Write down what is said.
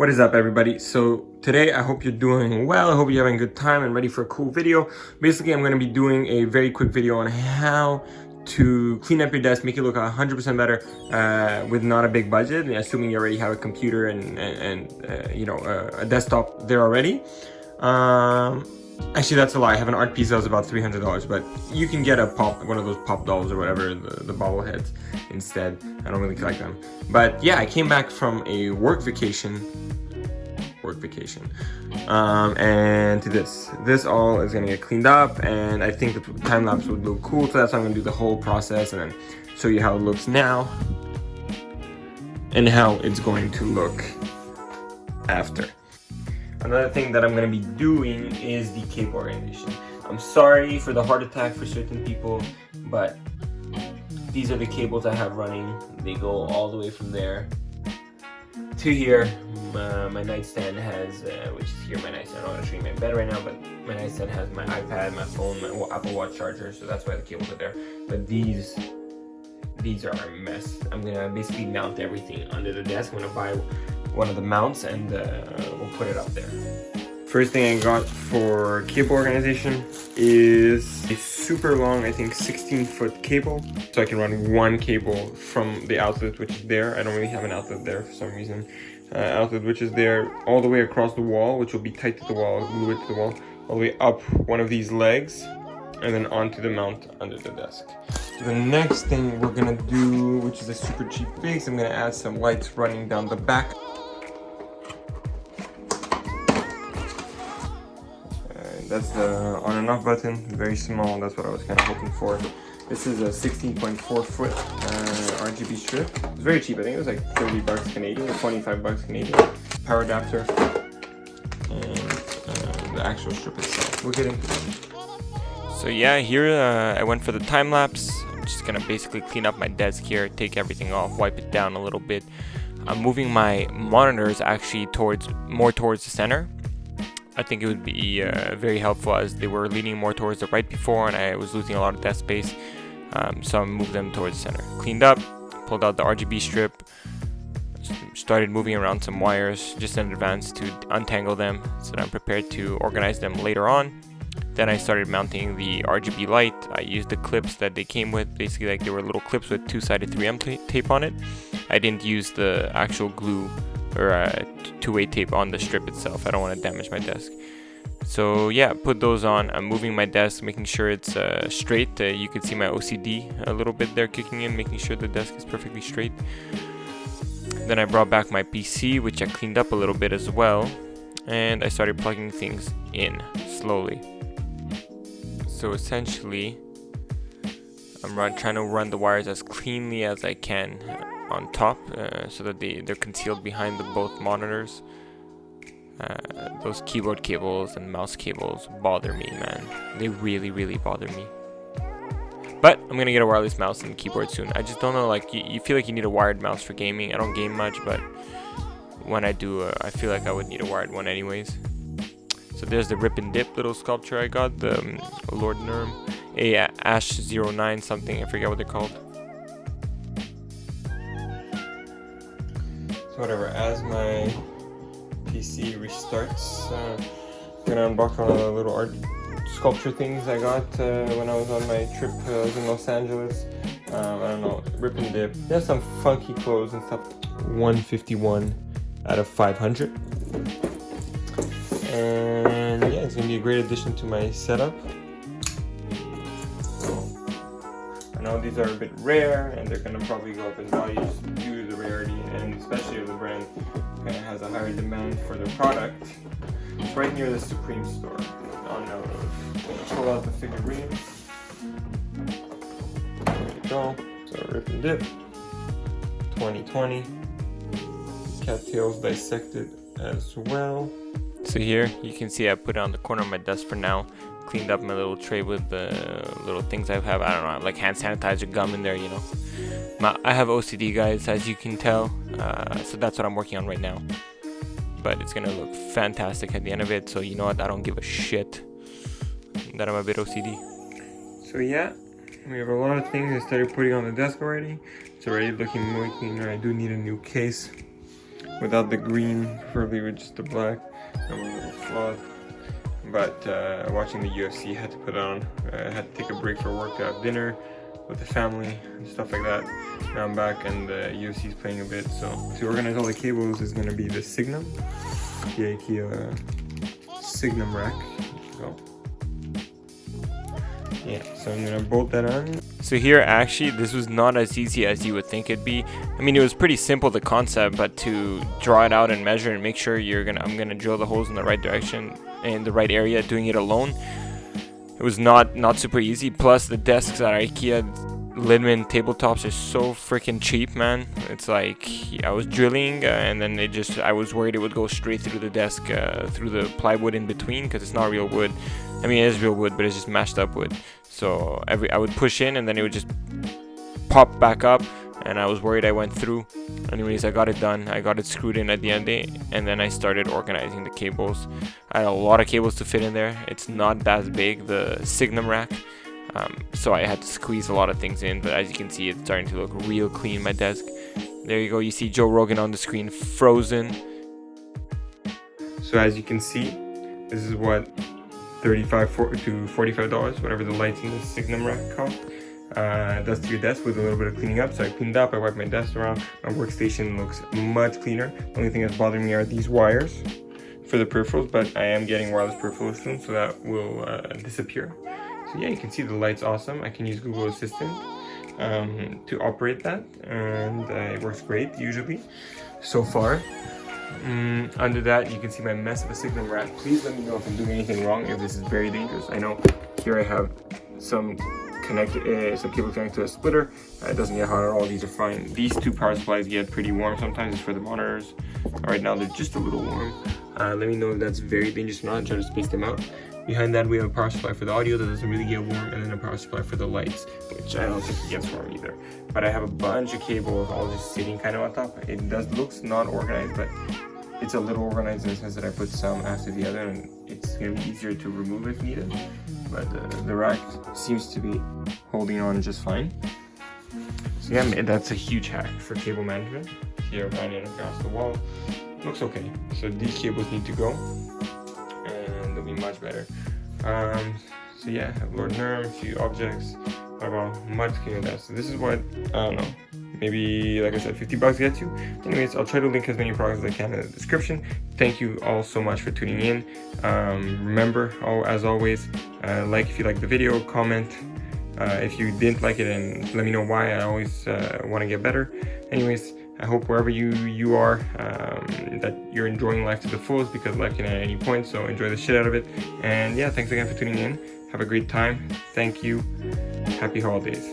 What is up, everybody? So today I hope you're doing well. I hope you're having a good time and ready for a cool video. Basically, I'm going to be doing a very quick video on how to clean up your desk, make it look 100% better with not a big budget, assuming you already have a computer and a desktop there already. Actually, that's a lie. I have an art piece that was about $300, but you can get one of those pop dolls or whatever, the bobbleheads instead. I don't really like them. But yeah, I came back from a work vacation, and to this all is gonna get cleaned up, and I think the time lapse would look cool, so that's why I'm gonna do the whole process and then show you how it looks now and how it's going to look after. Another thing that I'm going to be doing is the cape organization. I'm sorry for the heart attack for certain people, but these are the cables I have running. They go all the way from there to here. My nightstand has, which is here, my nightstand. I'm not going to show you my bed right now, but my nightstand has my iPad, my phone, my Apple Watch charger, so that's why the cables are there. But these are a mess. I'm going to basically mount everything under the desk. I'm going to buy one of the mounts and we'll put it up there. First thing I got for cable organization is a super long, I think 16-foot cable, so I can run one cable from the outlet, which is there. I don't really have an outlet there for some reason. Outlet which is there all the way across the wall, which will be tight to the wall, glue it to the wall, all the way up one of these legs and then onto the mount under the desk. So the next thing we're gonna do, which is a super cheap fix, I'm gonna add some lights running down the back. That's the on and off button, very small, that's what I was kind of hoping for. This is a 16.4 foot RGB strip. It's very cheap, I think it was like 30 bucks Canadian or 25 bucks Canadian. Power adapter and the actual strip itself. We'll get into it. So yeah, here I went for the time lapse. I'm just gonna basically clean up my desk here, take everything off, wipe it down a little bit. I'm moving my monitors actually more towards the center. I think it would be very helpful as they were leaning more towards the right before and I was losing a lot of desk space. So I moved them towards the center. Cleaned up, pulled out the RGB strip, started moving around some wires just in advance to untangle them so that I'm prepared to organize them later on. Then I started mounting the Rgb Light. I used the clips that they came with, basically like they were little clips with two-sided 3M tape on it. I didn't use the actual glue or two-way tape on the strip itself. I don't want to damage my desk. So yeah, put those on. I'm moving my desk, making sure it's straight. You can see my OCD a little bit there kicking in, making sure the desk is perfectly straight. Then I brought back my PC, which I cleaned up a little bit as well, and I started plugging things in slowly. So essentially, I'm trying to run the wires as cleanly as I can on top so that they're concealed behind both monitors. Those keyboard cables and mouse cables bother me, man. They really bother me. But I'm gonna get a wireless mouse and keyboard soon. I just don't know, like you feel like you need a wired mouse for gaming. I don't game much, but when I do, I feel like I would need a wired one anyways. So there's the Rip and Dip little sculpture I got, the Lord Nurm, a Ash 09 something, I forget what they're called. So whatever, as my PC restarts, I'm gonna unbox one of the little art sculpture things I got when I was on my trip in Los Angeles. I don't know, Rip and Dip. They have some funky clothes and stuff. 151 out of 500. And yeah, it's gonna be a great addition to my setup. So, I know these are a bit rare and they're gonna probably go up in value due to the rarity, and especially if the brand kind of has a higher demand for their product. It's right near the Supreme store on Melrose. Pull out the figurines. There you go. So Rip and Dip 2020. Cattails dissected as well. So here you can see I put it on the corner of my desk for now. Cleaned up my little tray with the little things I have. I don't know, like hand sanitizer, gum in there, you know. I have OCD, guys, as you can tell. So that's what I'm working on right now. But it's gonna look fantastic at the end of it. So you know what? I don't give a shit that I'm a bit OCD. So yeah, we have a lot of things I started putting on the desk already. It's already looking way cleaner. I do need a new case. without the green, preferably with just the black and a little flaw. But watching the UFC, had to put it on. I had to take a break for work to have dinner with the family and stuff like that. Now I'm back and the UFC is playing a bit. So to organize all the cables is going to be the Signum, the IKEA Signum rack. So yeah, so I'm gonna bolt that on. So here, actually, this was not as easy as you would think it'd be. I mean, it was pretty simple, the concept, but to draw it out and measure and make sure I'm gonna drill the holes in the right direction and the right area, doing it alone, it was not super easy. Plus, the desks at IKEA Lidman tabletops are so freaking cheap, man. It's like I was drilling and then I was worried it would go straight through the desk, through the plywood in between, because it's not real wood. I mean, it is real wood, but it's just mashed up wood. So I would push in and then it would just pop back up, and I was worried I went through. Anyways, I got it done. I got it screwed in at the end, and then I started organizing the cables. I had a lot of cables to fit in there. It's not that big, the Signum rack. So I had to squeeze a lot of things in, but as you can see, it's starting to look real clean, my desk. There you go. You see Joe Rogan on the screen, frozen. So as you can see, this is what $35 to $45, whatever the lights in the Signum rack cost. Does to your desk with a little bit of cleaning up. So I cleaned up, I wiped my desk around. My workstation looks much cleaner. The only thing that's bothering me are these wires for the peripherals, but I am getting wireless peripherals soon, so that will disappear. So yeah, you can see the light's awesome. I can use Google Assistant to operate that, and it works great usually so far. Under that, you can see my mess of a Signum rack. Please let me know if I'm doing anything wrong, if this is very dangerous. I know here I have some cable connected to a splitter. It doesn't get hot at all. These are fine. These two power supplies get pretty warm sometimes. It's for the monitors. Right now they're just a little warm. Let me know if that's very dangerous or not. Try to space them out. Behind that, we have a power supply for the audio that doesn't really get warm, and then a power supply for the lights, which I don't think it gets warm either. But I have a bunch of cables all just sitting kind of on top. It looks not organized, but it's a little organized in the sense that I put some after the other, and it's going to be easier to remove if needed. But the rack seems to be holding on just fine. So yeah, that's a huge hack for cable management. Here, running across the wall. Looks okay. So these cables need to go, and they'll be much better. So yeah, Lord Nerm, a few objects, about much cleaner than that. So this is what, I don't know, maybe, like I said, $50 gets you. Anyways, I'll try to link as many products as I can in the description. Thank you all so much for tuning in. Remember, as always, like if you like the video, comment if you didn't like it, and let me know why. I always want to get better. Anyways, I hope wherever you are, that you're enjoying life to the fullest, because life can end at any point, so enjoy the shit out of it. And yeah, thanks again for tuning in. Have a great time. Thank you. Happy holidays.